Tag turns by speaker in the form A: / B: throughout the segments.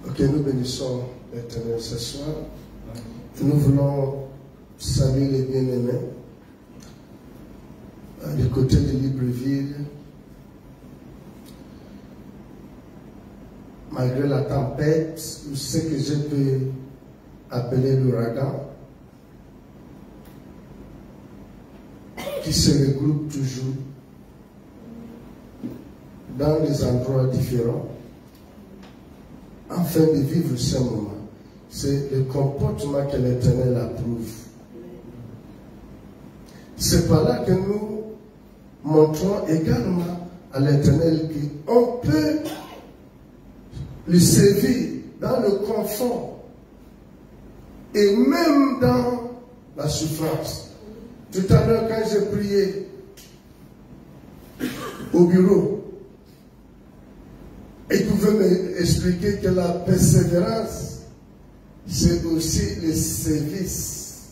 A: Ok, nous bénissons l'Éternel ce soir. Et nous voulons saluer les bien-aimés du côté de Libreville. Malgré la tempête, ou ce que je peux appeler l'ouragan, qui se regroupe toujours dans des endroits différents, afin de vivre ce moment. C'est le comportement que l'Éternel approuve. C'est par là que nous montrons également à l'Éternel qu'on peut lui servir dans le confort et même dans la souffrance. Tout à l'heure, quand j'ai prié au bureau, il pouvait m'expliquer que la persévérance, c'est aussi le service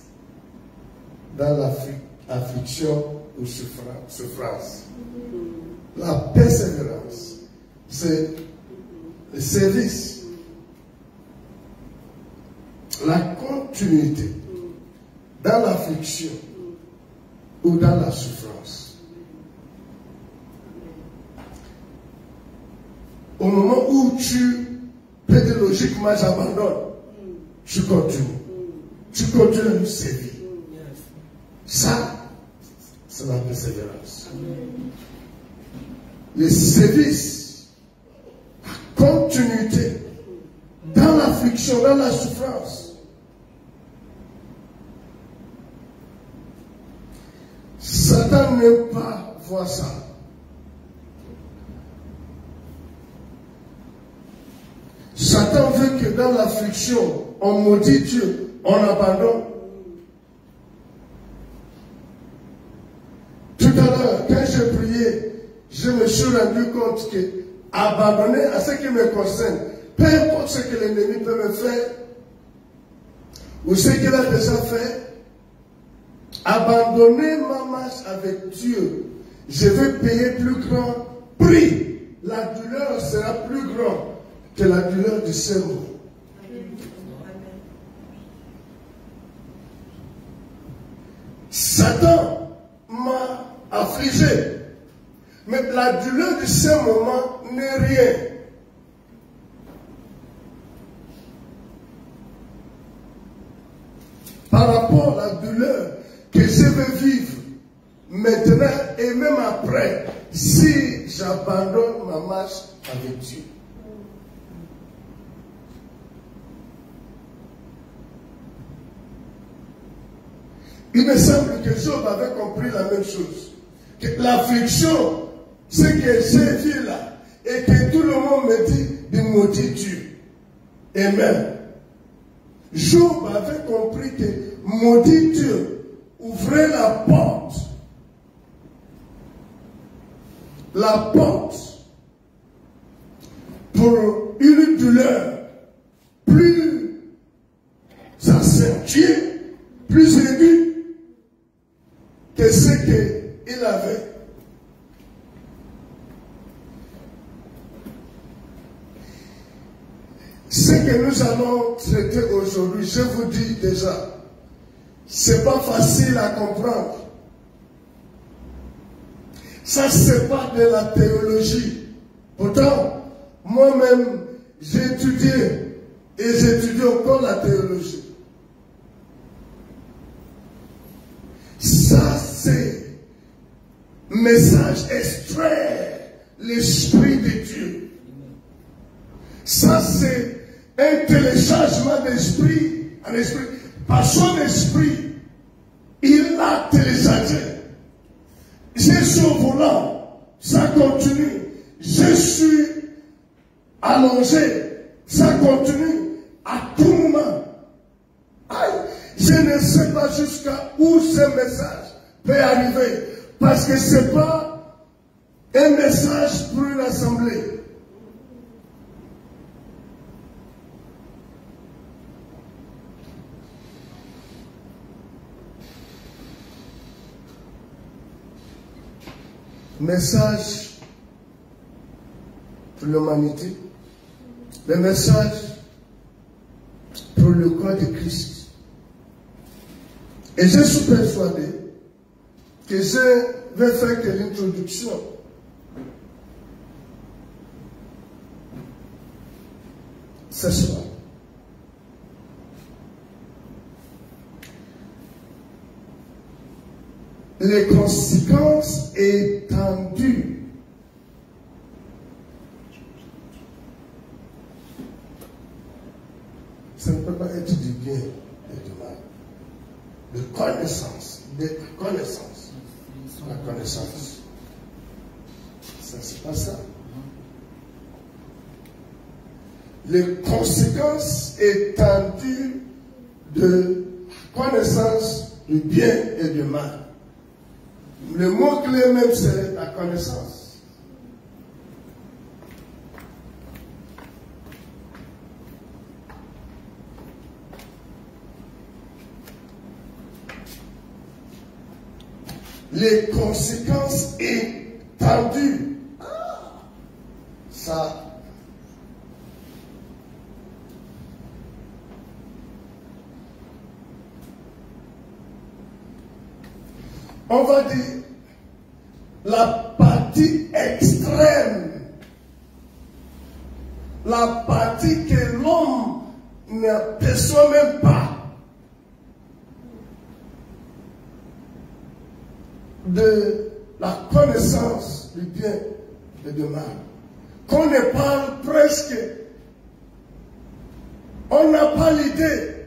A: dans l'affliction ou souffrance. La persévérance, c'est le service, la continuité dans l'affliction ou dans la souffrance. Au moment où tu peux dire logiquement j'abandonne, tu continues. Tu continues à nous servir. Ça, c'est la persévérance. Le service, la continuité dans l'affliction, dans la souffrance. Satan n'aime pas voir ça. Satan veut que dans l'affliction, on maudit Dieu, on abandonne. Tout à l'heure, quand j'ai prié, je me suis rendu compte que abandonner à ce qui me concerne, peu importe ce que l'ennemi peut me faire, ou ce qu'il a déjà fait, abandonner ma marche avec Dieu, je vais payer plus grand prix. La douleur sera plus grande que la douleur du cerveau. Satan m'a affligé, mais la douleur de ce moment n'est rien. Par rapport à la douleur que je vais vivre maintenant et même après, si j'abandonne ma marche avec Dieu. Il me semble que Job avait compris la même chose. Que l'affliction, ce que j'ai vu là, et que tout le monde me dit de maudire Dieu. Amen. Job avait compris que maudire Dieu ouvrait la porte pour une douleur plus accentuée, plus aiguë que ce qu'il avait. Ce que nous allons traiter aujourd'hui, je vous dis déjà, c'est pas facile à comprendre. Ça, c'est pas de la théologie. Pourtant, moi-même, j'ai étudié et j'étudie encore la théologie. Ça, c'est message extrait l'esprit de Dieu. Ça, c'est un téléchargement d'esprit en esprit. Par son esprit, il l'a téléchargé. Je suis au volant, ça continue. Je suis allongé, ça continue. À tout moment. Aïe, je ne sais pas jusqu'à où ce message peut arriver. Parce que ce n'est pas un message pour une assemblée. Message pour l'humanité, le message pour le corps de Christ. Et je suis persuadé que je vais faire que l'introduction. Ce soir. Les conséquences étendues ça ne peut pas être du bien et du mal. De connaissance, la connaissance. Ça, c'est pas ça. Les conséquences étendues de connaissance du bien et du mal. Le mot clé même, c'est la connaissance. Les conséquences étendues. Ça. On va dire la partie extrême, la partie que l'homme ne perçoit même pas de la connaissance du bien et du mal. Qu'on ne parle presque, on n'a pas l'idée,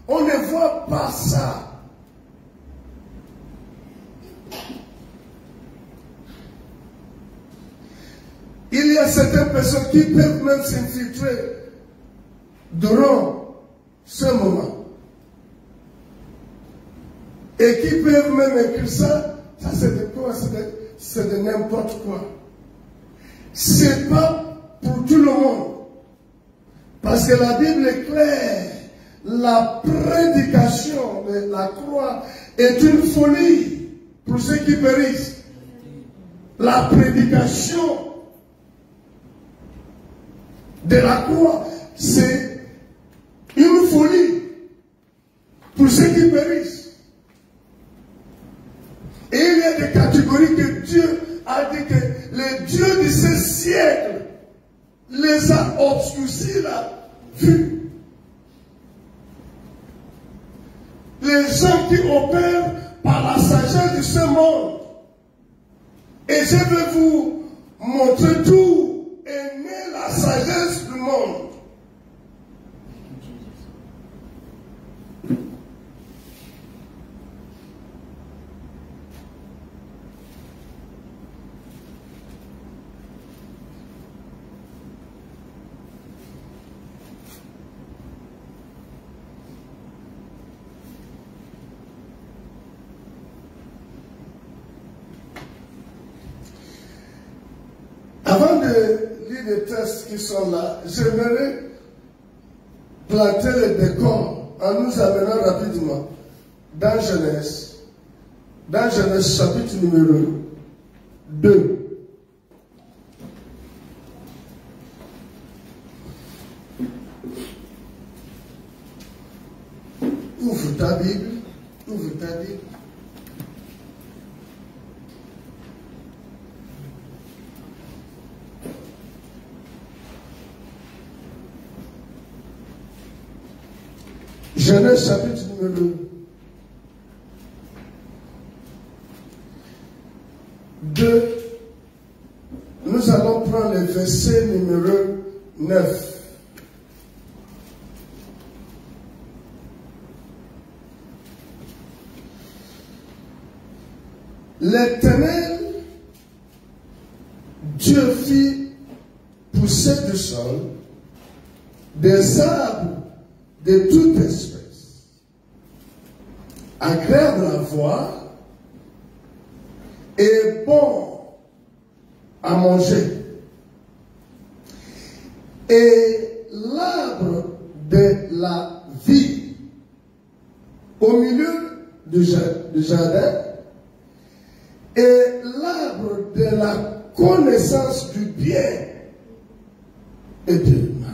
A: on ne voit pas ça. Il y a certaines personnes qui peuvent même s'infiltrer durant ce moment. Et qui peuvent même écrire ça, ça c'est de quoi? C'est de n'importe quoi. C'est pas pour tout le monde. Parce que la Bible est claire. La prédication de la croix est une folie pour ceux qui périssent. La prédication de la croix, c'est une folie pour ceux qui périssent. Et il y a des catégories que Dieu a dit que les dieux de ce siècle les a obscurcis la vue. Les gens qui opèrent par la sagesse de ce monde. Et je vais vous montrer tout. Est née la sagesse du monde. Avant de lire les textes qui sont là, j'aimerais planter le décor en nous amenant rapidement dans Genèse chapitre numéro 2. Ouvre ta Bible. Genèse chapitre numéro 2. Nous allons prendre le verset numéro 9. L'Éternel, Dieu fit pousser du sol des arbres de toute espèce, agréable à voir et bon à manger. Et l'arbre de la vie au milieu du jardin et l'arbre de la connaissance du bien et du mal.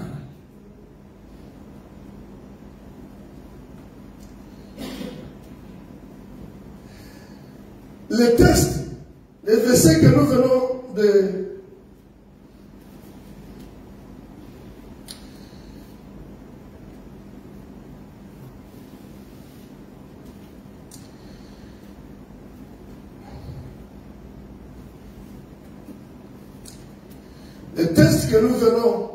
A: Le texte que nous venons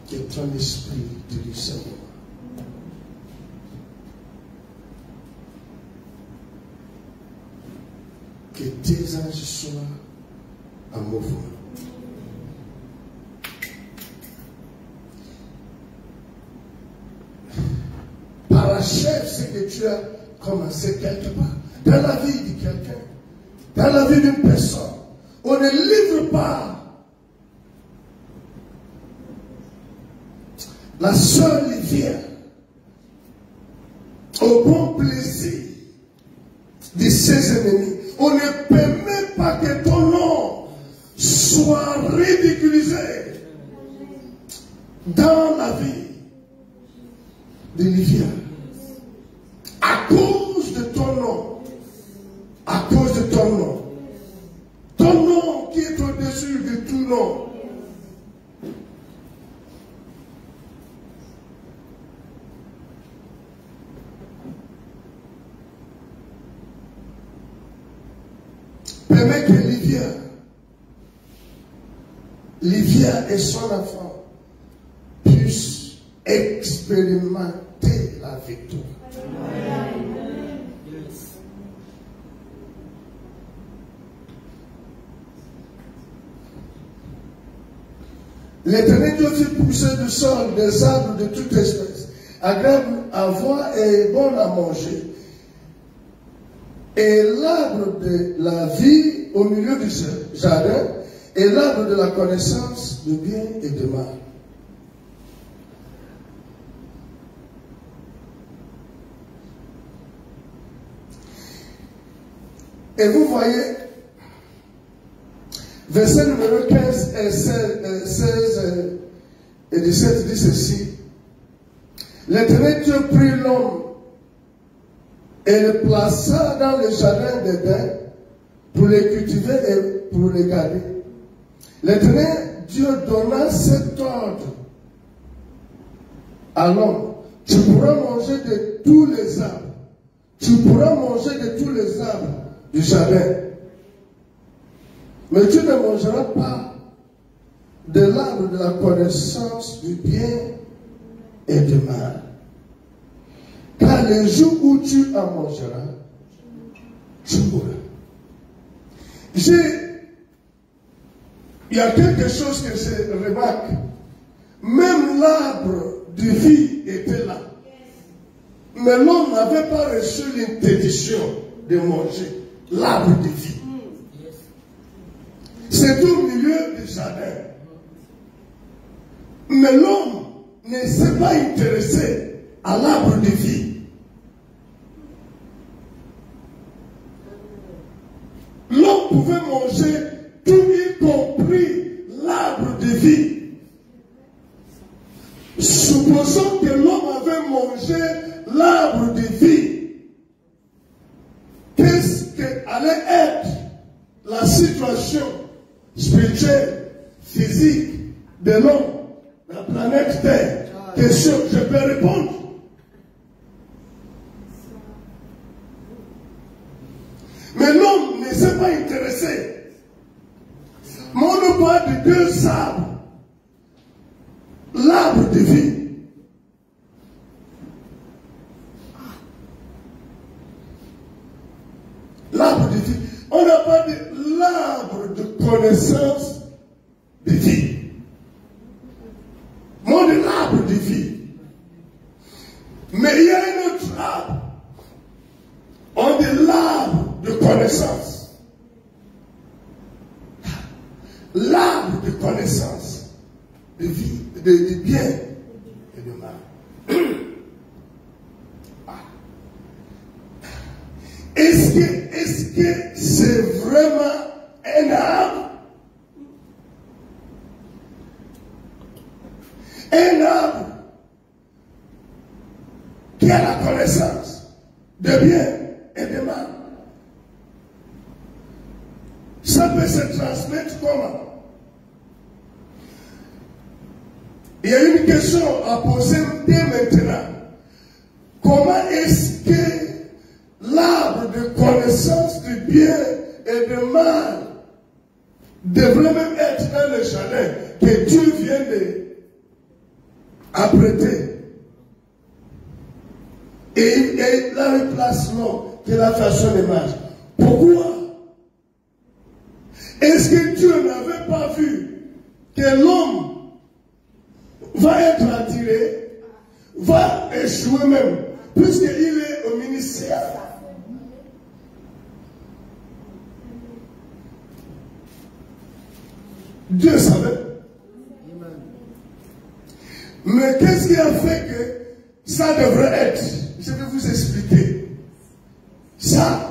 A: que ton esprit te Seigneur. Que tes anges soient en mouvement. Parachève ce que tu as commencé quelque part. Dans la vie de quelqu'un, dans la vie d'une personne, on ne livre pas la seule rivière au bon plaisir de ses ennemis. On ne permet pas que ton nom soit ridiculisé dans la vie de rivière. À cause de ton nom. À cause de ton nom. Ton nom qui est au-dessus de tout nom. Permet que Livia et son enfant puissent expérimenter la victoire. L'Éternel Dieu fit pousser du sol des arbres de toute espèce, agréables à voir et bons à manger. Et l'arbre de la vie au milieu du jardin, et l'arbre de la connaissance de bien et de mal. Et vous voyez, verset numéro 15 et 16 et 17 dit ceci. L'Éternel Dieu prit l'homme et le plaça dans le jardin d'Éden pour les cultiver et pour les garder. L'Éternel Dieu donna cet ordre à l'homme. Tu pourras manger de tous les arbres. Tu pourras manger de tous les arbres du jardin. Mais tu ne mangeras pas de l'arbre de la connaissance du bien et du mal. Car le jour où tu en mangeras, tu mourras. Il y a quelque chose que je remarque. Même l'arbre de vie était là. Mais l'homme n'avait pas reçu l'interdiction de manger l'arbre de vie. C'est au milieu du jardin. Mais l'homme ne s'est pas intéressé à l'arbre de vie. L'homme pouvait manger tout, y compris l'arbre de vie. Supposons que l'homme avait mangé l'arbre de vie. Qu'est-ce qu'allait être la situation spirituelle, physique de l'homme, la planète Terre? Question que je peux répondre. Mais l'homme ne s'est pas intéressé. Mais on nous parle de deux arbres. L'arbre de vie. L'arbre de vie. On n'a pas de l'arbre de connaissance de vie. Moi, de l'arbre de vie. Mais il y a un autre arbre. On dit l'arbre de connaissance. L'arbre de connaissance de vie, de bien et de mal. Est-ce que c'est vraiment un arbre? Un arbre qui a la connaissance de bien et de mal. Ça peut se transmettre comment? Il y a une question à poser dès maintenant. comment est-ce que l'arbre de connaissance du bien et du mal devrait même être dans le jardin que Dieu vient d'apprêter. Et il a une place non, que la façon de marche. Pourquoi? Est-ce que Dieu n'avait pas vu que l'homme va être attiré, va échouer même, puisqu'il est au ministère? Dieu savait. Mais qu'est-ce qui a fait que ça devrait être? Je vais vous expliquer. Ça,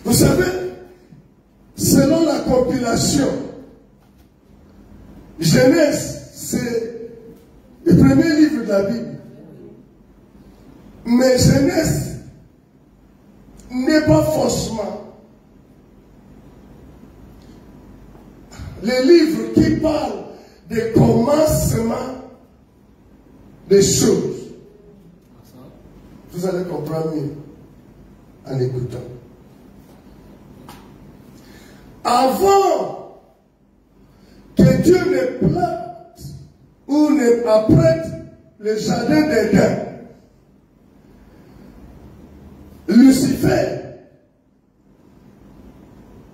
A: vous savez, selon la compilation, Genèse, c'est le premier livre de la Bible. Mais Genèse n'est pas forcément le livre qui parle des commencements des choses. Vous allez comprendre mieux en écoutant. Avant que Dieu ne plante ou ne apprête le jardin d'Éden, Lucifer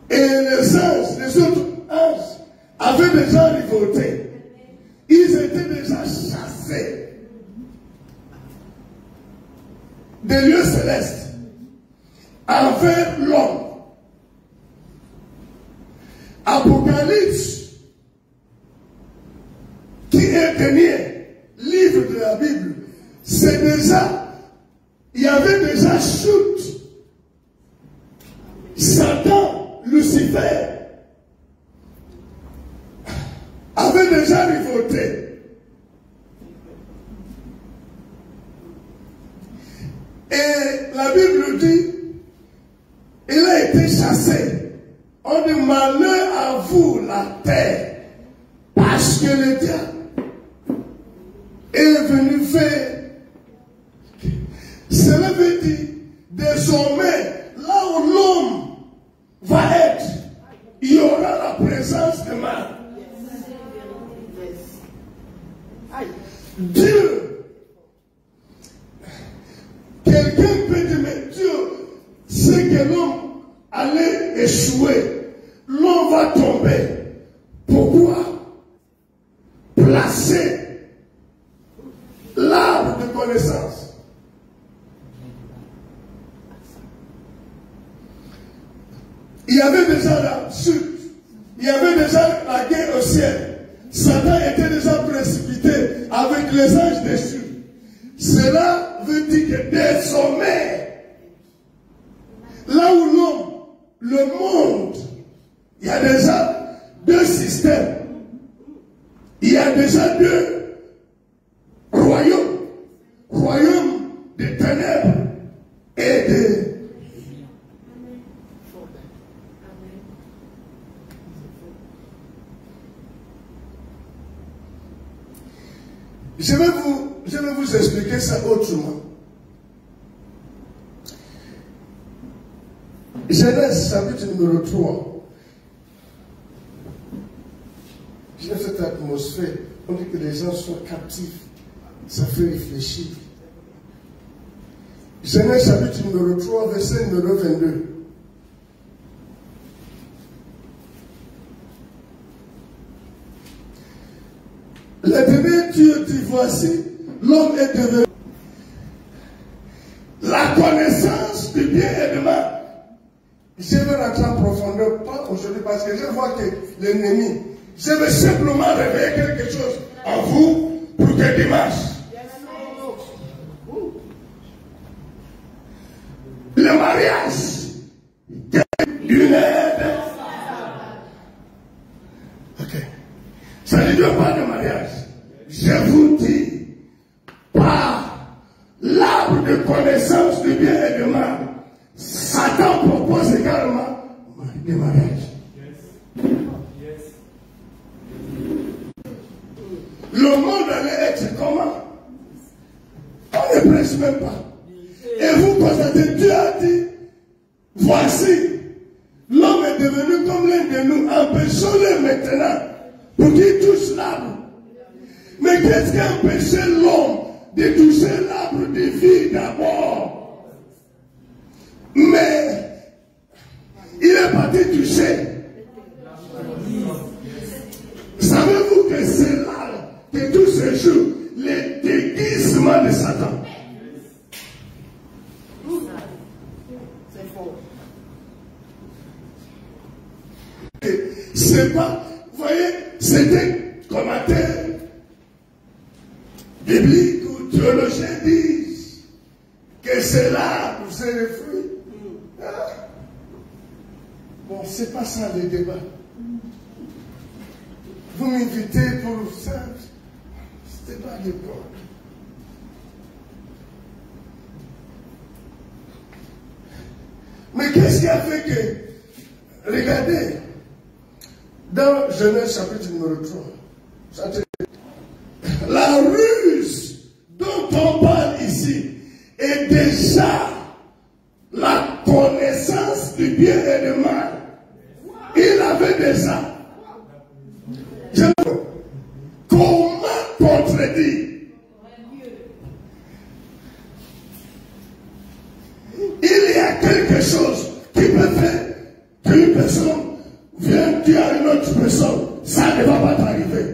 A: et les anges, les autres anges, avaient déjà révolté. Ils étaient déjà chassés des lieux célestes envers l'homme. Apocalypse, qui est le dernier livre de la Bible, c'est déjà, il y avait déjà chute. Satan, Lucifer, avait déjà révolté. Et la Bible dit, il a été chassé. On dit malheur à vous la terre, parce que le diable est venu faire. Cela veut dire, désormais, là où l'homme va être, il y aura la présence de mal. Dieu, quelqu'un peut dire, mais Dieu sait que l'homme allait échouer, l'homme va tomber. Pourquoi placer l'arbre de connaissance? Il y avait déjà la chute, il y avait déjà la guerre au ciel. Satan était déjà précipité avec les anges déchus. Cela veut dire que désormais, là où l'homme, le monde, il y a déjà deux systèmes. Il y a déjà deux royaumes. Royaume des ténèbres et de... Je vais vous expliquer ça autrement. Genèse chapitre numéro 3. J'aime cette atmosphère. On dit que les gens sont captifs. Ça fait réfléchir. Genèse chapitre numéro 3, verset numéro 22. L'Éternel Dieu dit, voici, l'homme est devenu la connaissance du bien et du mal. Je vais rentrer en profondeur, pas aujourd'hui, parce que je vois que l'ennemi, je vais simplement réveiller quelque chose en vous pour que dimanche, le mariage d'une aide. Ok. Ça ne dit pas de mariage. Je vous dis, par l'arbre de connaissance du bien et du mal, Satan propose également le mariage. Le monde allait être comment? même pas. Et vous constatez, Dieu a dit, voici, l'homme est devenu comme l'un de nous, empêchons-le maintenant pour qu'il touche l'arbre. Mais qu'est-ce qui a empêché l'homme de toucher l'arbre de vie d'abord? Mais il est parti toucher. Savez-vous que c'est là que tout se joue, le déguisement de Satan? C'est pas, vous voyez, c'était commentaire biblique ou théologiens disent que c'est là où c'est le fruit. Ah. Bon, c'est pas ça le débat. Vous m'invitez pour ça, c'était pas l'époque. Mais qu'est-ce qui a fait que, regardez, dans Genèse chapitre numéro 3, la ruse dont on parle ici est déjà la connaissance du bien et du mal. Il avait déjà. Comment contredire? Il y a quelque chose qui peut faire qu'une personne vienne dire à une autre personne, ça ne va pas t'arriver.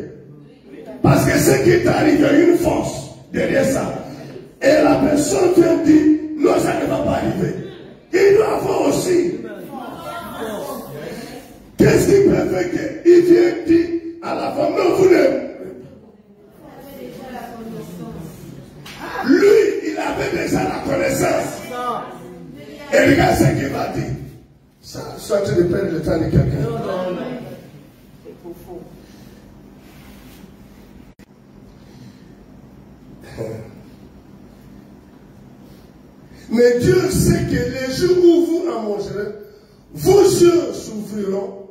A: Parce que ce qui t'arrive, il y a une force derrière ça. Et la personne vient dire, non, ça ne va pas arriver. Il doit avoir aussi. Qu'est-ce qui peut faire qu'il vient dire à la femme, non, vous ne... Lui, il avait déjà la connaissance. Et regarde ce qu'il va dire. Ça, soit tu de perdre le temps de quelqu'un.
B: Non, non, non. C'est faux.
A: Mais Dieu sait que les jours où vous en mangerez, vos yeux s'ouvriront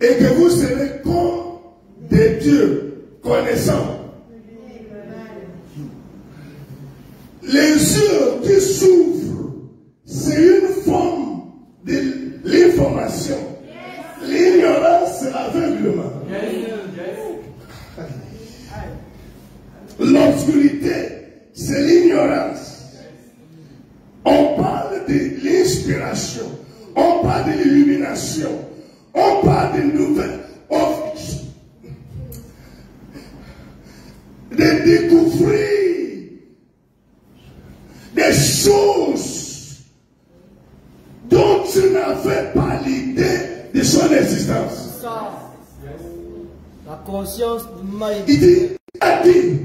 A: et que vous serez comme des dieux connaissants. Les yeux qui s'ouvrent, c'est une forme de l'information. L'ignorance, c'est l'aveuglement. L'obscurité, c'est l'ignorance. On parle de l'inspiration, on parle de l'illumination, on parle de nouvelles, de découvrir des choses dont tu n'avais pas l'idée de son existence.
B: La conscience du mal.
A: Il a dit,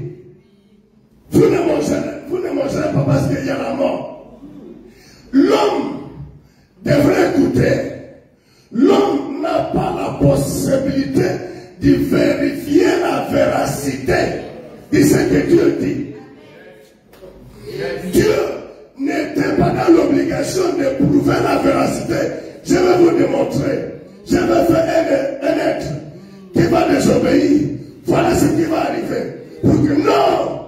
A: vous ne mangerez pas parce qu'il y a la mort. L'homme devrait écouter. L'homme n'a pas la possibilité de vérifier la véracité de ce que Dieu dit. Dieu n'était pas dans l'obligation de prouver la véracité. Je vais vous démontrer. Je vais faire un être qui va désobéir. Voilà ce qui va arriver. Pour que non.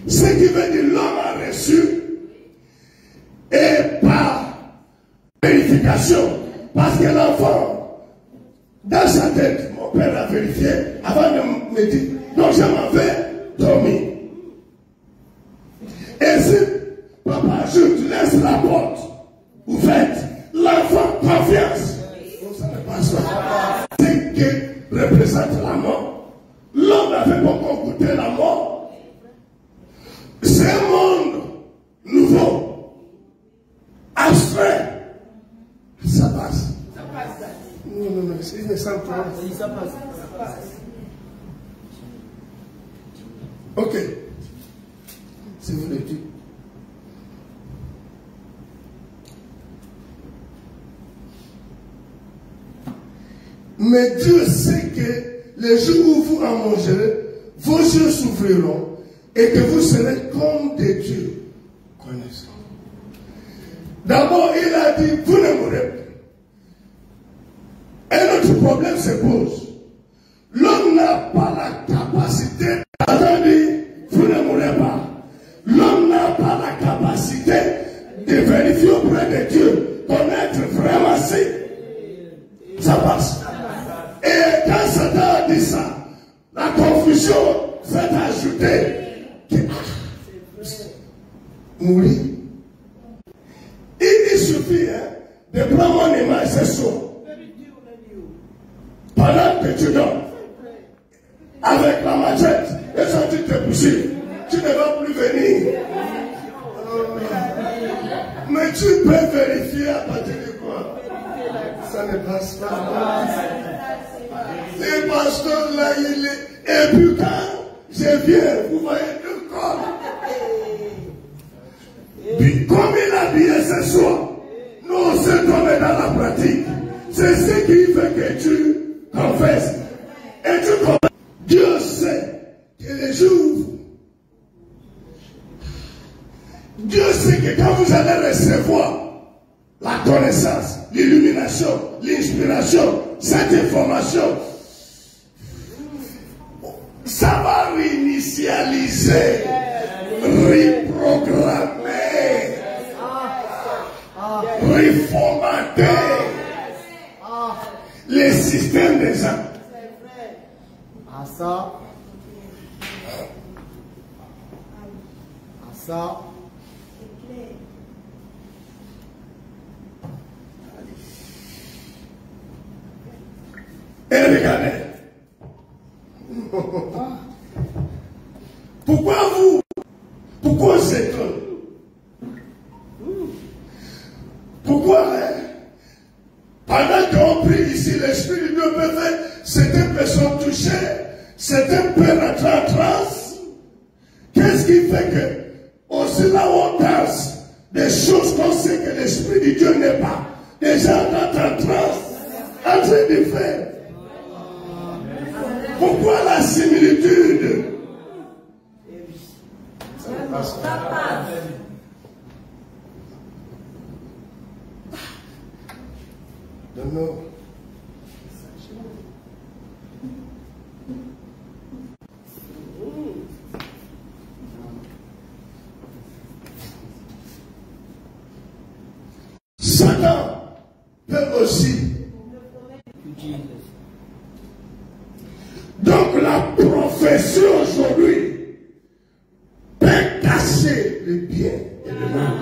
A: Ce qui veut dire l'homme a reçu et par vérification. Parce que l'enfant, dans sa tête, mon père a vérifié avant de me dire, non, je m'en vais dormir. Et si papa ajoute, laisse la porte ouverte, l'enfant confiance. Ça ne passe pas. Ce qui représente la mort. L'homme n'avait pas encore goûté la mort. C'est un monde nouveau, abstrait. Ça passe. Non, il me semble pas.
B: Ça passe.
A: Ok. C'est vous le dites. Mais Dieu sait que les jours où vous en mangerez, vos yeux s'ouvriront et que vous serez comme des dieux connaissants. D'abord, il a dit, vous ne mourrez pas. Un autre problème se pose. L'homme n'a pas la capacité d'attendre, vous ne mourrez pas. de vérifier auprès de Dieu, connaître vraiment si ça passe. Et quand Satan a dit ça, la confusion s'est ajoutée. Mourir. Il suffit de prendre mon image ce soir. Pendant que tu dors, avec la machette, et ça tu te poursuis, tu ne vas plus venir. Mais tu peux vérifier à partir de quoi? Ça ne passe pas. Le pasteur là, il est. Et puis quand je viens, vous voyez deux corps. Puis comme il a dit ce soir, nous aussi tomber dans la pratique. C'est ce qui fait que tu confesses. Et tu confesses. Dieu sait que les jours. Dieu sait que quand vous allez recevoir la connaissance, l'illumination, l'inspiration, cette information, ça va réinitialiser, reprogrammer, reformater les systèmes des gens.
B: À ça. À ça.
A: Et regardez. Pourquoi s'étonne? Pourquoi pendant qu'on prie ici, l'Esprit de Dieu peut faire certaines personnes touchées, certaines peuvent rentrer en transe? Qu'est-ce qui fait que, aussi là où on danse, des choses qu'on sait que l'Esprit de Dieu n'est pas, des gens rentrent en transe, en train de faire? Pourquoi la similitude? Non. Satan peut aussi. Donc la prophétie aujourd'hui peut cacher le bien et le mal.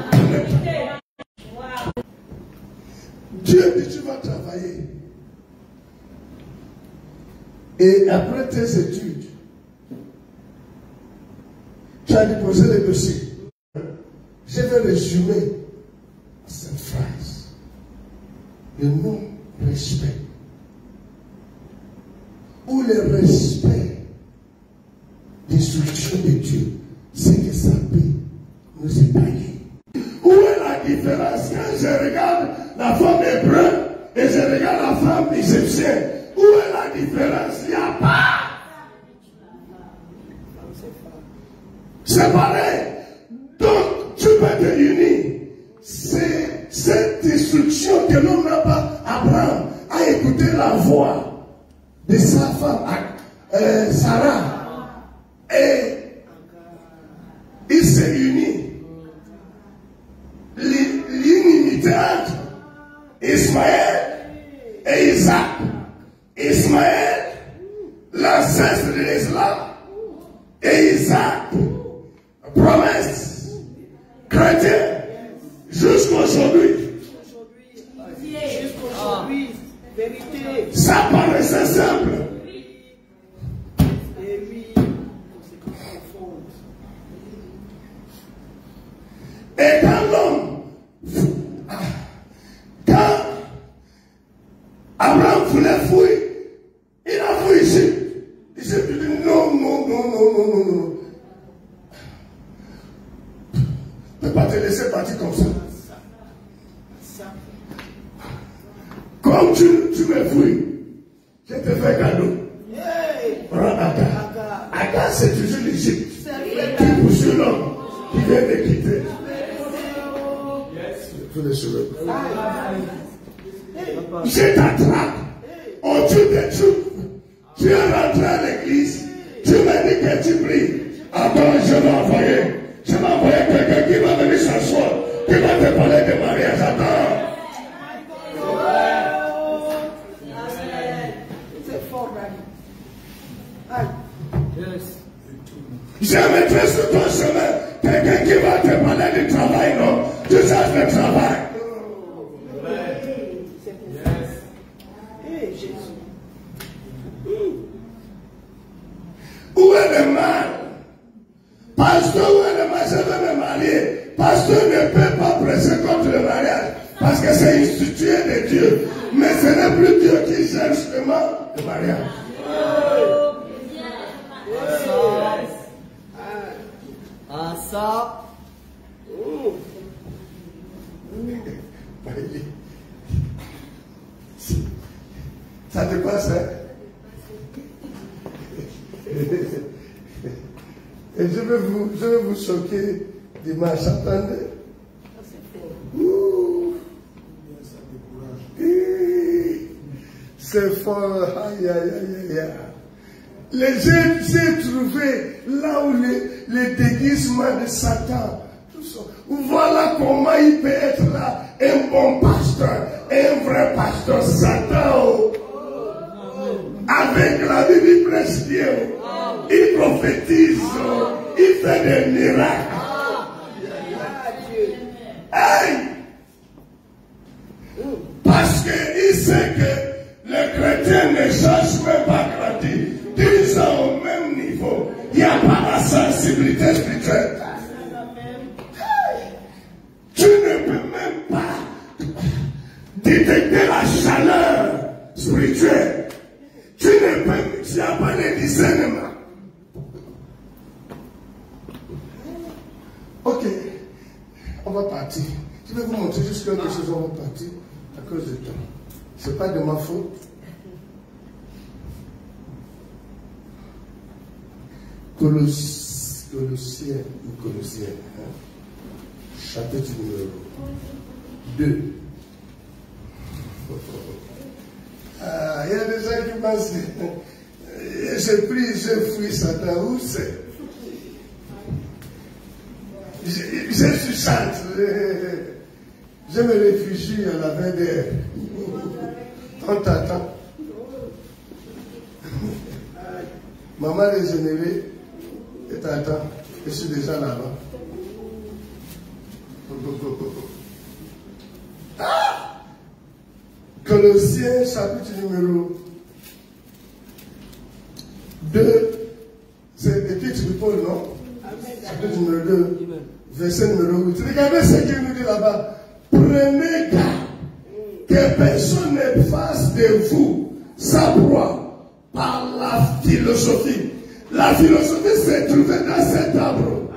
A: Dieu dit tu vas travailler. Et après tes études, tu as déposé le dossier. Je vais résumer cette phrase. Le non-respect. Ou le respect des instructions de Dieu, c'est que ça peut nous épargner. Où est la différence quand je regarde la femme hébreu et je regarde la femme égyptienne? Où est la différence? Il n'y a pas. C'est pareil. Donc, tu peux te unir. C'est cette instruction que l'homme n'a pas à prendre, à écouter la voix de sa femme, Sarah. Et il s'est uni. L'unité entre Ismaël et Isaac. Ismaël, l'ancêtre de l'islam, et Isaac, promesse chrétienne, jusqu'aujourd'hui. Ça paraissait simple. Et quand l'homme, quand Abraham voulait fuir, il a fui ici. Il s'est dit non. Je ne peux pas te laisser partir comme ça. Comme tu me fuis, je te fais cadeau. Prends Agar. Agar, c'est toujours l'Égypte. Qui poursuit l'homme qui vient de quitter. Je t'attrape. On tue des troupes. Tu es rentré à l'église. Tu m'as dit que tu pries. Attends, je vais envoyer quelqu'un qui va venir s'asseoir. qui va te parler de mariage. Attends.
B: C'est fort, Aïe.
A: Je mettrai sur ton chemin quelqu'un qui va te parler du travail, non? Tu cherches le travail. Où est le mal? Pasteur, où est le mal? Je veux me marier. Pasteur ne peut pas presser contre le mariage parce que c'est institué de Dieu. Mais ce n'est plus Dieu qui cherche le mariage.
B: Ah ça.
A: Ça te passe, hein? Et je vais vous choquer dimanche, attendez. C'est fort, aïe, aïe, aïe, aïe. J'ai trouvé là où les déguisements de Satan, tout ça. Voilà comment il peut être là, un bon pasteur, un vrai pasteur. Satan, avec la Bible, il prêche Dieu, il prophétise, il fait des miracles. Aïe! Parce qu'il sait que les chrétiens ne cherchent même pas grandir. Ils sont au même niveau. Il n'y a pas la sensibilité spirituelle. Tu ne peux même pas détecter la chaleur spirituelle. Tu n'as pas de discernement. Ok, on va partir. Je vais vous montrer juste quelque chose, on va partir à cause de temps. Ce n'est pas de ma faute. Colossiens, hein? Chapitre numéro 2. Il y a des gens qui pensent, j'ai pris, j'ai fui Satan, où c'est? Je suis chante, je me réfugie à la VDR. On t'attend. Maman régénérée, et t'attends. Je suis déjà là-bas. Colossiens, chapitre numéro 2. C'est l'épître de Paul, non? Chapitre numéro 2, verset numéro 8. Regardez ce qu'il nous dit là-bas. Prenez garde que personne ne fasse de vous sa proie par la philosophie. La philosophie s'est trouvée dans cet arbre.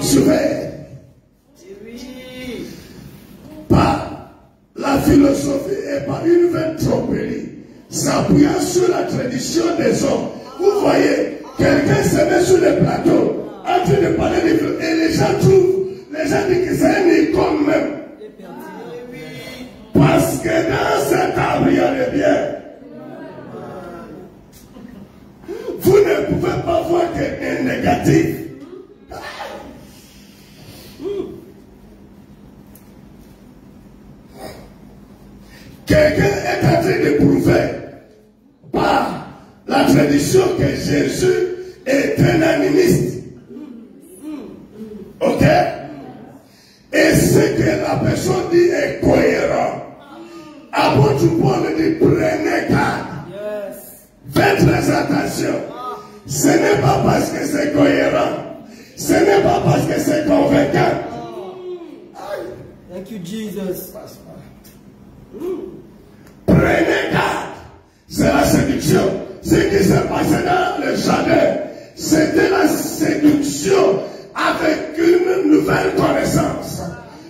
A: Surveille. Par la philosophie et par une vaine tromperie, s'appuyant sur la tradition des hommes. Vous voyez, quelqu'un se met sur le plateau en train de parler de philosophie et les gens trouvent, les gens disent que c'est un icône même. Parce que dans cet arbre, il y a le bien. Vous ne pouvez pas voir quelqu'un négatif. Quelqu'un est en train de prouver par la tradition que Jésus est un animiste. Ok? Et ce que la personne dit est cohérent. Apôtre Paul dit prenez garde. Faites très attention. Ce n'est pas parce que c'est cohérent. Ce n'est pas parce que c'est convaincant.
B: Thank you, Jesus.
A: Prenez garde. C'est la séduction. Ce qui s'est passé dans le jardin, c'était la séduction avec une nouvelle connaissance,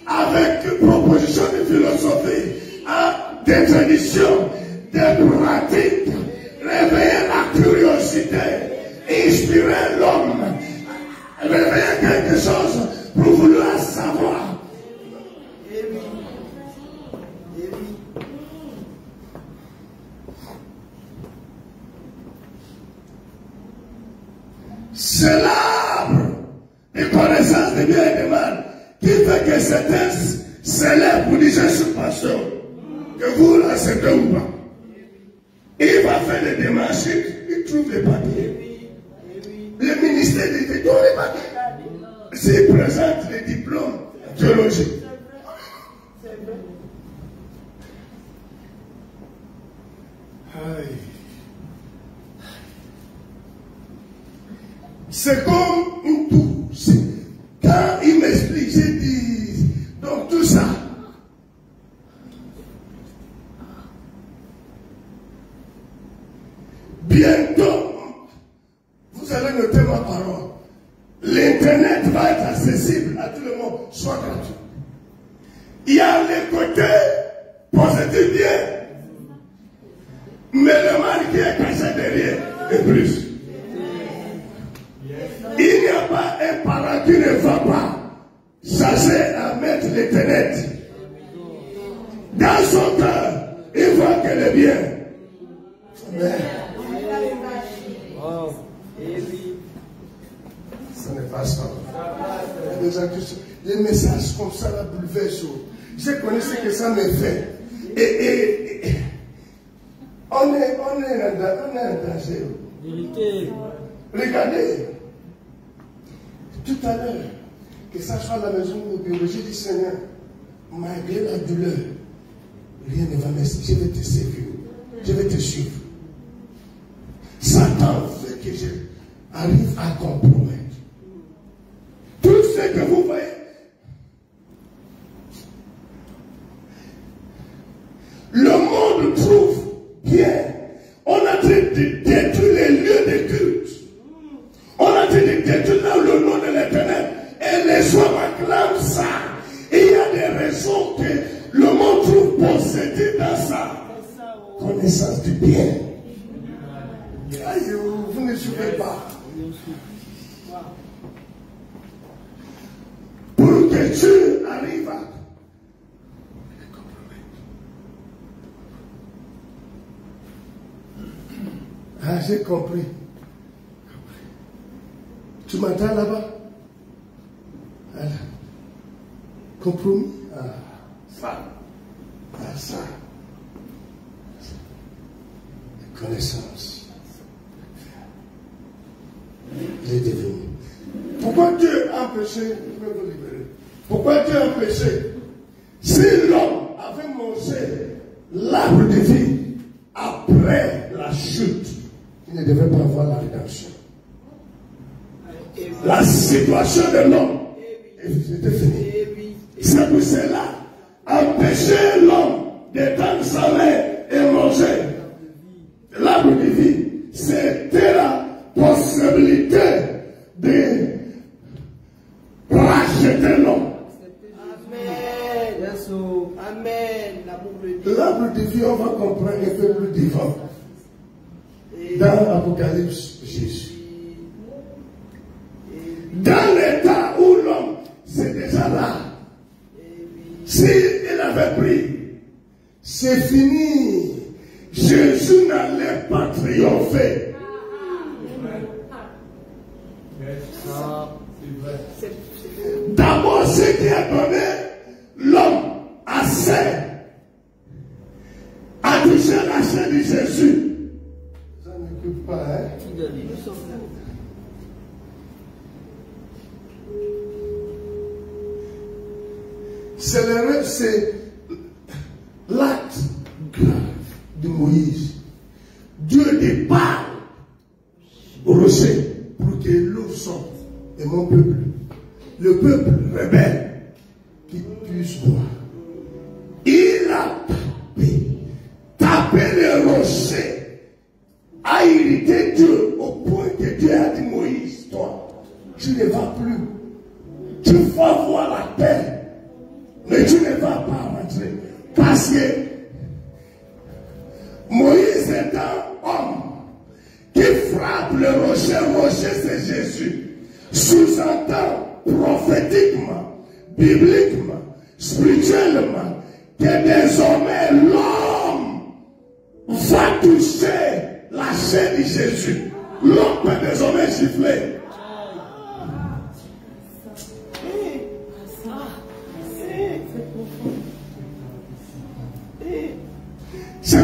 A: avec une proposition de philosophie, des traditions, des pratiques, réveiller la curiosité, inspirer l'homme, réveiller quelque chose pour vouloir savoir. C'est l'arbre de connaissance de bien et de mal qui fait Dès que certains s'élèvent pour dire je suis pasteur, que vous l'acceptez ou pas, il va faire des démarches, il trouve les papiers. Le ministère dit tous les papiers. S'il présente les diplômes théologiques. C'est comme une tour. Quand il m'explique, j'ai dit, donc tout ça, bientôt, vous allez noter ma parole. L'Internet va être accessible à tout le monde, soit gratuit. Il y a les côtés positifs bien, mais le mal qui est caché derrière est plus. Il n'y a pas un parent qui ne va pas chercher à mettre l'Internet. Dans son cœur, il voit qu'elle est bien. Mais ce n'est pas ça. Les messages comme ça, la bouleversent. Je connais ce que ça me fait. Et on est en danger. Regardez. Tout à l'heure, que ça soit à la maison ou au bureau, j'ai dit Seigneur, malgré la douleur, rien ne va m'aider. Je vais te servir. Je vais te suivre. Satan veut que je arrive à compromettre. Tout ce que vous voyez, le monde trouve bien. On a traité de détruire les lieux de culte. On a traité de détruire là le nom de l'Éternel. Et les hommes acclament ça. Et il y a des raisons que le monde trouve possédé dans sa connaissance du bien. Aïe, vous ne suivez pas. Pour que tu arrives à ah, j'ai compris. Tu m'entends là-bas? Voilà. Compromis? Ah, ça. Ah, ça. Connaissance. Il est devenu. Pourquoi Dieu a empêché? Je vais vous libérer. Pourquoi Dieu a empêché? Si l'homme avait mangé l'arbre de vie après la chute, il ne devait pas avoir la rédemption. La situation de l'homme était finie. C'est pour cela, empêcher l'homme d'étendre sa main et manger l'arbre de vie, c'était la possibilité de racheter l'homme.
B: Amen.
A: L'arbre de vie, on va comprendre un peu plus divin. Dans l'Apocalypse, Jésus. Dans l'état où l'homme, c'est déjà là. S'il avait pris, c'est fini. Jésus n'allait pas triompher. D'abord, ce qui a donné l'homme assez à toucher la chair de Jésus. Ça n'écoute pas, hein? C'est l'acte grave de Moïse. Dieu départ au rocher pour que l'eau sorte de mon peuple. Le peuple rebelle qui puisse boire. Il a tapé le rocher, a irrité Dieu au point que Dieu a dit Moïse, toi, tu ne vas plus. Tu vas voir la paix. Mais tu ne vas pas rentrer. Parce que Moïse est un homme qui frappe le rocher. Le rocher, c'est Jésus. Sous-entend prophétiquement, bibliquement, spirituellement, que désormais l'homme va toucher la chair de Jésus. L'homme peut désormais gifler.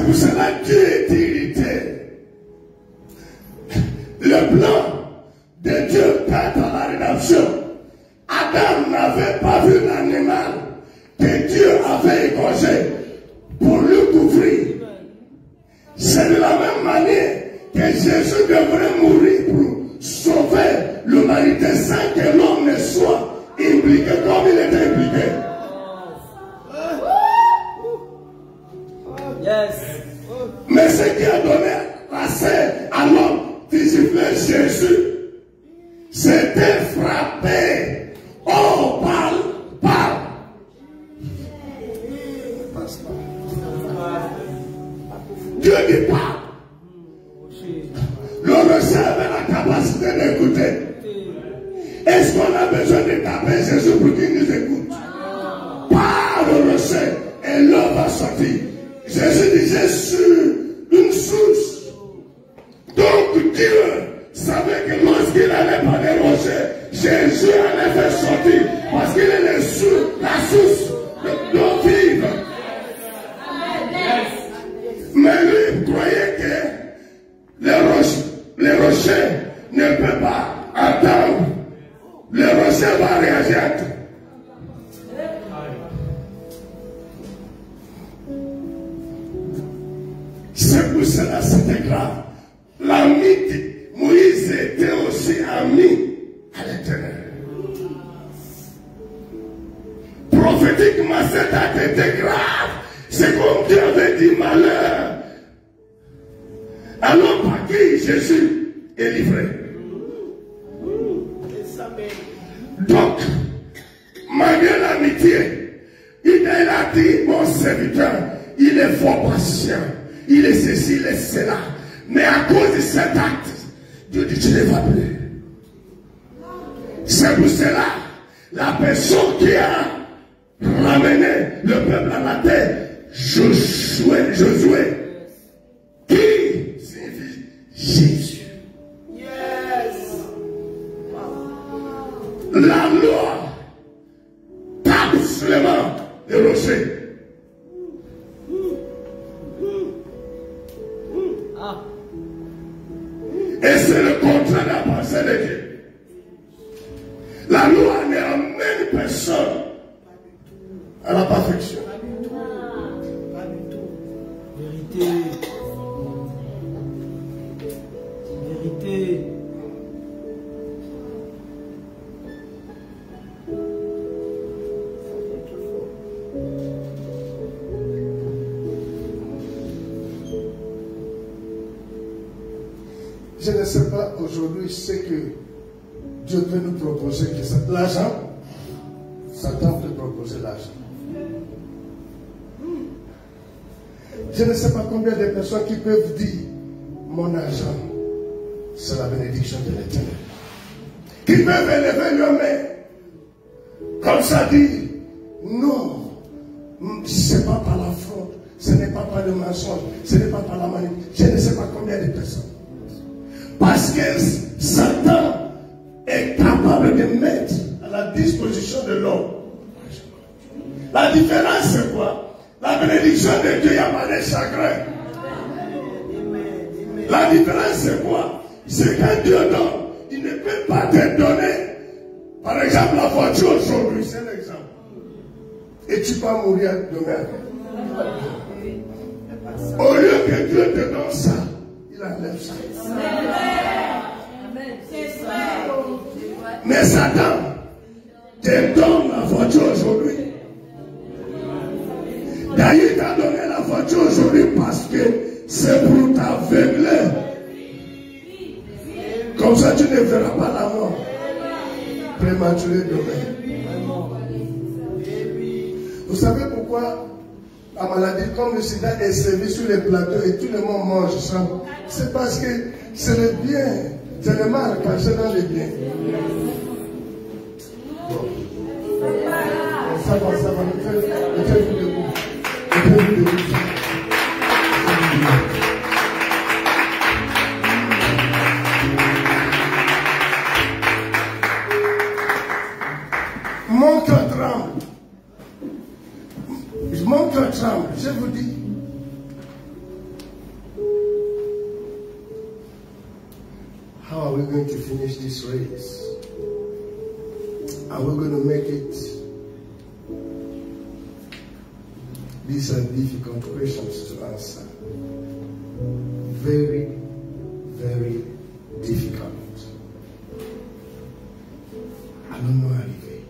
A: pour cela que Dieu est irrité. Le plan de Dieu Père dans la rédemption. Adam n'avait pas vu l'animal que Dieu avait égorgé pour lui couvrir. C'est de la même manière que Jésus devrait mourir pour sauver l'humanité sans que l'homme ne soit impliqué comme il était impliqué.
B: Yes.
A: Mais ce qui a donné accès à l'homme visible Jésus, c'était frappé. Oh, parle. Dieu dit parle. Le rocher avait la capacité d'écouter. Est-ce qu'on a besoin de taper Jésus pour qu'il nous écoute? Parle au rocher et l'eau va sortir. Jésus disait sur une source. Donc Dieu savait que lorsqu'il allait par les rochers, Jésus allait faire sortir. Parce qu'il est la source de l'eau vive. Mais lui croyait que les rochers ne peuvent pas attendre. Le rocher va réagir. C'est pour cela c'était grave. L'ami Moïse était aussi ami à l'Éternel. Prophétiquement, cet acte était grave. C'est comme Dieu avait dit malheur. Alors par qui Jésus est livré. Donc, malgré l'amitié, il a dit, mon serviteur, il est fort patient. Il est ceci, il est cela. Mais à cause de cet acte, Dieu dit, tu ne vas plus. C'est pour cela, la personne qui a ramené le peuple à la terre, Josué, qui signifie Jésus.
B: Yes.
A: La loi tape seulement le rocher. Et c'est le contraire de la pensée de Dieu. La loi n'amène personne à la perfection.
B: Vérité. Vérité.
A: Je ne sais pas aujourd'hui ce que Dieu veut nous proposer. L'argent, Satan peut proposer l'argent. Je ne sais pas combien de personnes qui peuvent dire mon argent, c'est la bénédiction de l'Éternel. Qui peuvent élever leur main. Comme ça dit, non, ce n'est pas par la fraude, ce n'est pas par le mensonge, ce n'est pas par la manipulation. Je ne sais pas combien de personnes. Parce que Satan est capable de mettre à la disposition de l'homme. La différence c'est quoi? La bénédiction de Dieu, il n'y a pas de chagrin. La différence c'est quoi? C'est quand Dieu donne, il ne peut pas te donner. Par exemple, la voiture aujourd'hui, c'est un exemple. Et tu vas mourir demain. Au lieu que Dieu te donne ça, il enlève ça. Mais Satan te donne la voiture aujourd'hui. D'ailleurs, il t'a donné la voiture aujourd'hui parce que c'est pour t'aveugler. Comme ça, tu ne verras pas la mort prématurée demain. Vous savez pourquoi la maladie comme le sida est servi sur les plateaux et tout le monde mange ça? C'est parce que c'est le bien, c'est le mal caché dans le bien. Ça va, mettez-vous debout. Mettez-vous debout. Mon cœur tremble. Mon cœur tremble, je vous dis. finish this race? Are we going to make it? These are difficult questions to answer. Very, very difficult. Allons-nous arriver?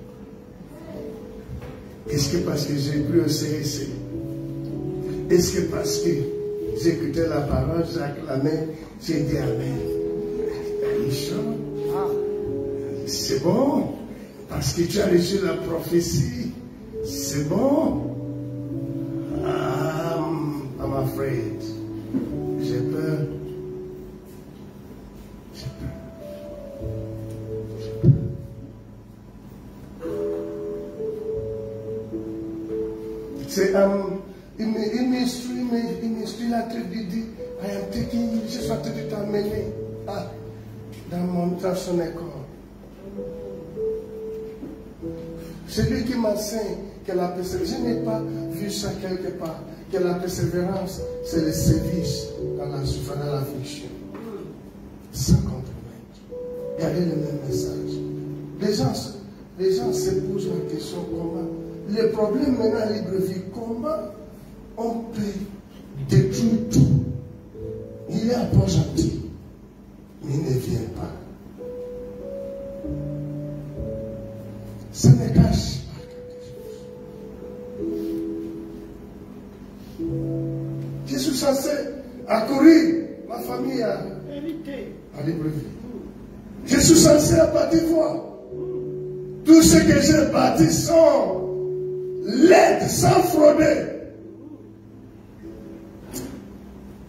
A: Est-ce que parce que j'ai pris au CSC? Est-ce que parce que j'écoutais la parole, j'acclamais, j'ai dit Amen? C'est bon? Parce que tu as reçu la prophétie. C'est bon? I'm afraid. J'ai peur. J'ai peur. C'est une ministre la tête dit, I am taking you, je suis en train de t'amener dans son école. Celui qui m'enseigne que la persévérance, je n'ai pas vu ça quelque part, que la persévérance, c'est le service dans la souffrance, dans l'affliction. Sans compromettre. Gardez le même message. Les gens se posent la question comment. Le problème maintenant à libre vie, comment on peut détruire tout. Il est un peu gentil, mais il ne vient pas. Ça ne cache pas quelque chose. Je suis censé accourir ma famille à libre vie. Je suis censé bâtir foi. Tout ce que j'ai bâti sans l'aide, sans frauder.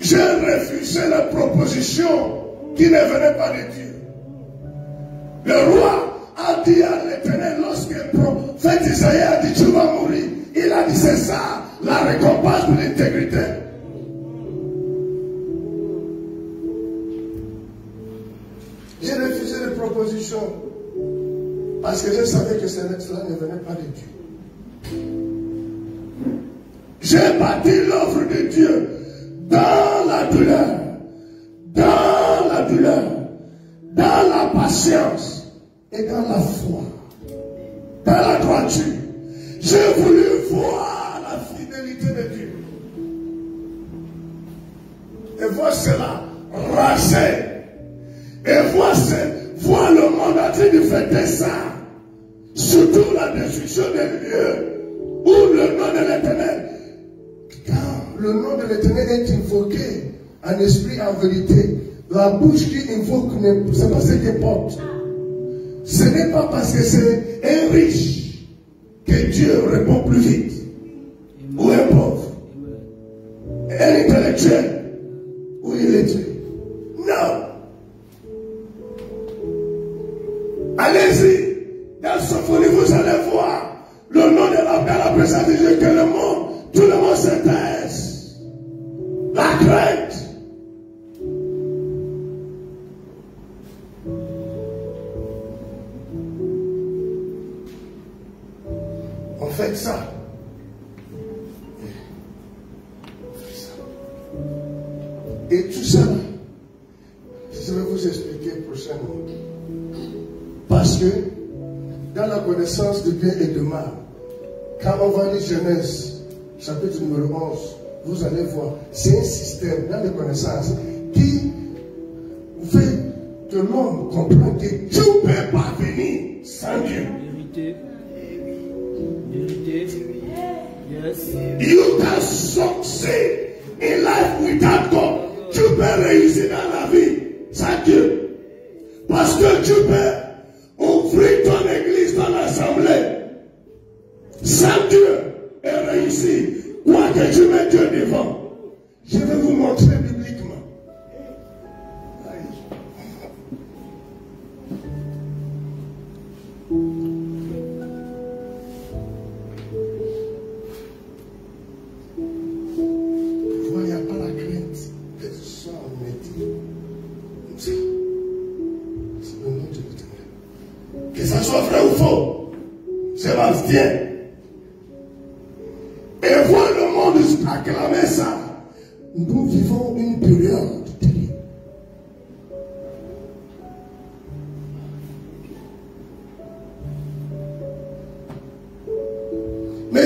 A: J'ai refusé la proposition qui ne venait pas de Dieu. Le roi a dit à l'Éternel, lorsque le prophète Isaïe a dit tu vas mourir, il a dit c'est ça la récompense pour l'intégrité. J'ai refusé les propositions parce que je savais que cela ne venait pas de Dieu. J'ai bâti l'œuvre de Dieu dans la douleur, dans la patience et dans la foi, dans la droiture. J'ai voulu voir la fidélité de Dieu. Et voir cela raser. Et voir le monde en train de fêter ça. Surtout la destruction des lieux où le nom de l'Éternel. Quand le nom de l'Éternel est invoqué en esprit, en vérité, la bouche qui invoque, ce n'est pas ce qui porte. Ce n'est pas parce que c'est un riche que Dieu répond plus vite. Ou un pauvre. Un intellectuel. Ou illettré. Non. Allez-y. Dans Sophonie, vous allez voir le nom de la présence de Dieu que le monde, tout le monde s'intéresse. La crainte. On fait ça. Et tout ça, je vais vous expliquer prochainement. Parce que dans la connaissance de bien et de mal, quand on va lire Genèse, chapitre numéro 11, vous allez voir, c'est un système dans les connaissances qui fait que l'homme comprend que Dieu ne peut pas venir sans Dieu.
B: Vérité. Yes.
A: You can succeed in life without God. Tu peux réussir dans la vie sans Dieu. Parce que tu peux ouvrir ton église dans l'assemblée sans Dieu et réussir. Quoi que tu mets Dieu devant. Je vais vous montrer bibliquement. Il n'y a pas la crainte de ça en métier. C'est le nom de l'Éternel. Que ça soit vrai ou faux, Sébastien. Et voir le monde acclamer ça. Nous vivons une période terrible.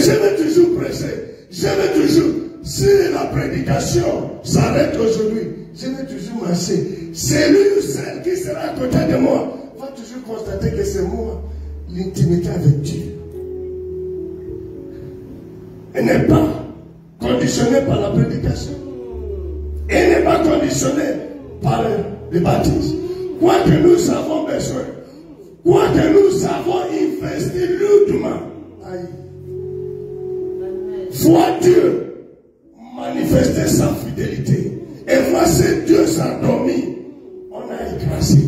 A: je vais toujours prêcher. Je vais toujours, si la prédication s'arrête aujourd'hui, je vais toujours marcher. C'est lui ou celle qui sera à côté de moi va toujours constater que c'est moi, l'intimité avec Dieu. Elle n'est pas conditionnée par la prédication. Elle n'est pas conditionnée par le baptême. Quoi que nous avons besoin, quoi que nous avons investi lourdement, vois Dieu manifester sa fidélité. Et moi, c'est Dieu s'endormi. On a écrasé.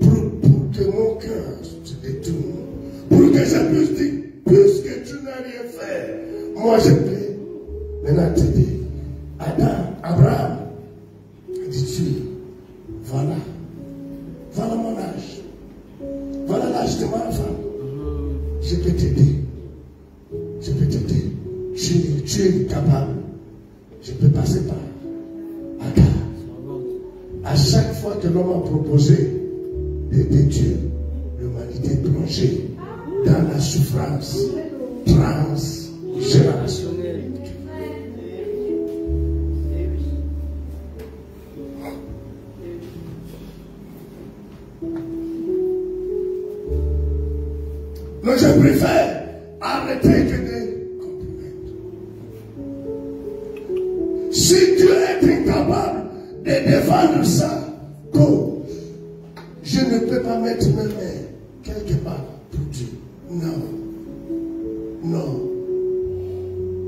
A: Pour que mon cœur se détourne. Pour que je puisse dire, puisque tu n'as rien fait, moi je peux maintenant t'aider. Adam, Abraham, a dit Dieu, voilà mon âge. Voilà l'âge de ma femme. Je peux t'aider. Je peux t'aider. Tu es capable. Je peux passer par Agar. À chaque fois que l'homme a proposé d'aider Dieu, l'humanité est plongée dans la souffrance transgénérationnelle. Donc je préfère arrêter que de compromettre. Si Dieu est incapable de défendre sa cause, je ne peux pas mettre mes mains quelque part pour Dieu. Non. Non.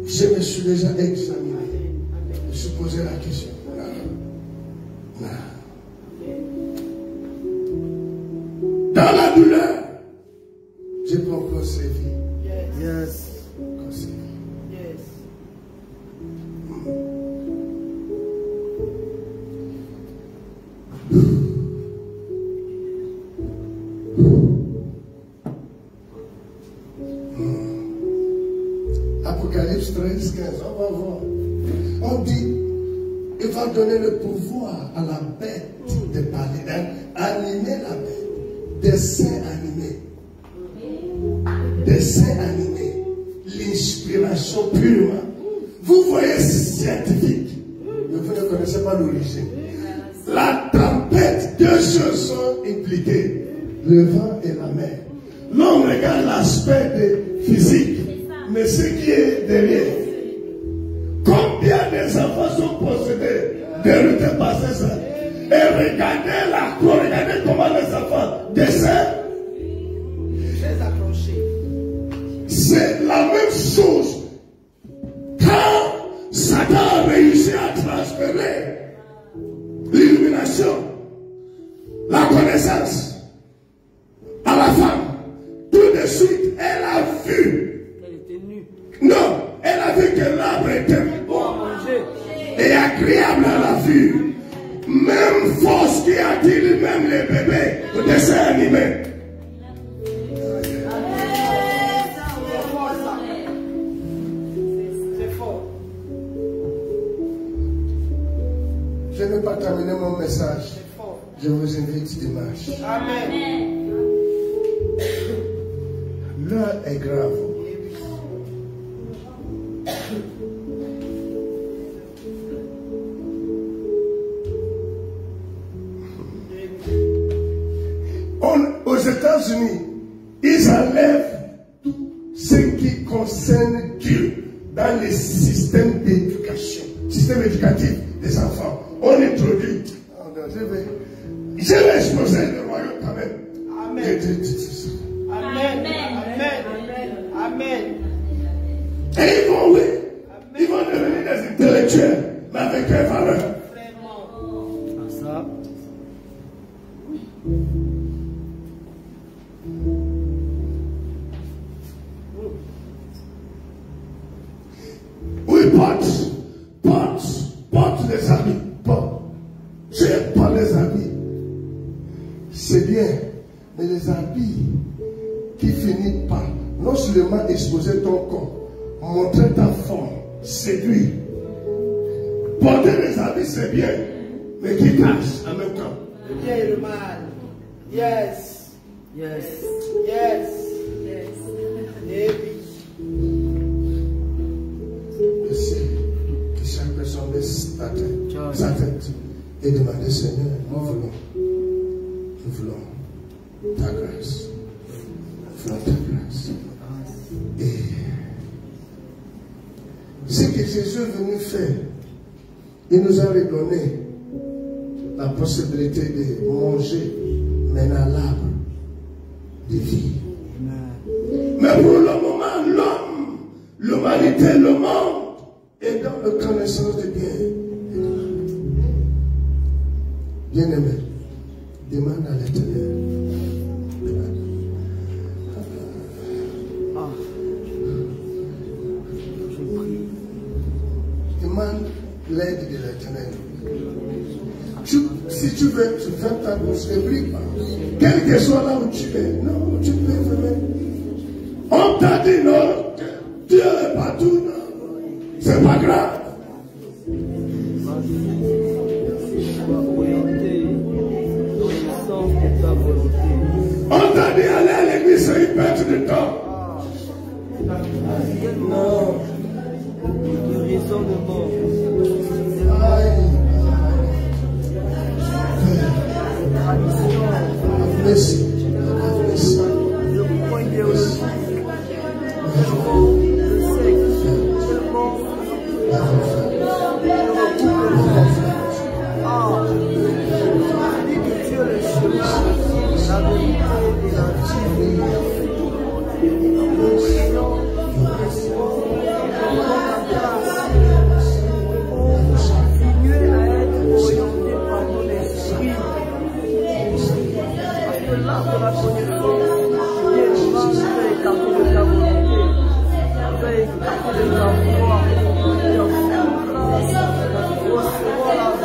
A: Je me suis déjà examiné. Je me suis posé la question. Non. Dans la douleur, je peux encore servir.
B: Yes.
A: Encore servir.
B: Yes.
A: Apocalypse 13, 15, on va voir. On dit, il va donner le pouvoir à la bête de parler, d'animer la bête, des saints animés. Des saints animés, l'inspiration purement. Vous voyez, scientifique, mais vous ne connaissez pas l'origine. La tempête, deux choses sont impliquées, le vent et la mer. L'homme regarde l'aspect physique, mais ce qui est derrière. Combien des enfants sont possédés de routes passer ça? Et regardez la cour, regardez comment les enfants descendent. C'est la même chose. Quand Satan a réussi à transférer l'illumination, la connaissance à la femme, tout de suite, elle a vu.
B: Elle était nue.
A: Non, elle a vu que l'arbre était bon et agréable à la vue. Même force qui attire même les bébés au dessin animé. Je ne vais pas terminer mon message. Je vous invite dimanche.
B: Amen.
A: L'heure est grave. Aux États-Unis, ils enlèvent tout ce qui concerne Dieu dans les systèmes d'éducation, système éducatif des enfants. On introduit. Je vais exposer le royaume quand même.
B: Amen. Amen. Amen. Amen.
A: Et ils vont, oui, ils vont devenir des intellectuels, mais avec quelle valeur?
B: Ça.
A: Oui, porte les habits. Tu n'aimes pas les habits. C'est bien, mais les habits qui finissent par non seulement exposer ton corps, montrer ta forme, séduire. Porter les habits, c'est bien, mais qui cachent en même temps.
B: Le bien et le mal. Yes. Yes. Yes. Yes.
A: et demander, Seigneur, nous voulons ta grâce. Nous voulons ta grâce. Et ce que Jésus est venu faire, il nous a redonné la possibilité de manger maintenant l'arbre de vie. Mais pour le moment, l'homme, l'humanité, le monde est dans la connaissance de bien. Bien-aimé, demande à l'Éternel. Demande l'aide de l'Éternel. Si tu veux, tu fermes ta bouche et prie pas. Quel que soit là où tu es, non, tu peux fermer. On t'a dit non, Dieu est partout, non. C'est pas grave. On t'a dit aller à l'église, c'est une perte de temps. Non. Merci.
C: Recevoir la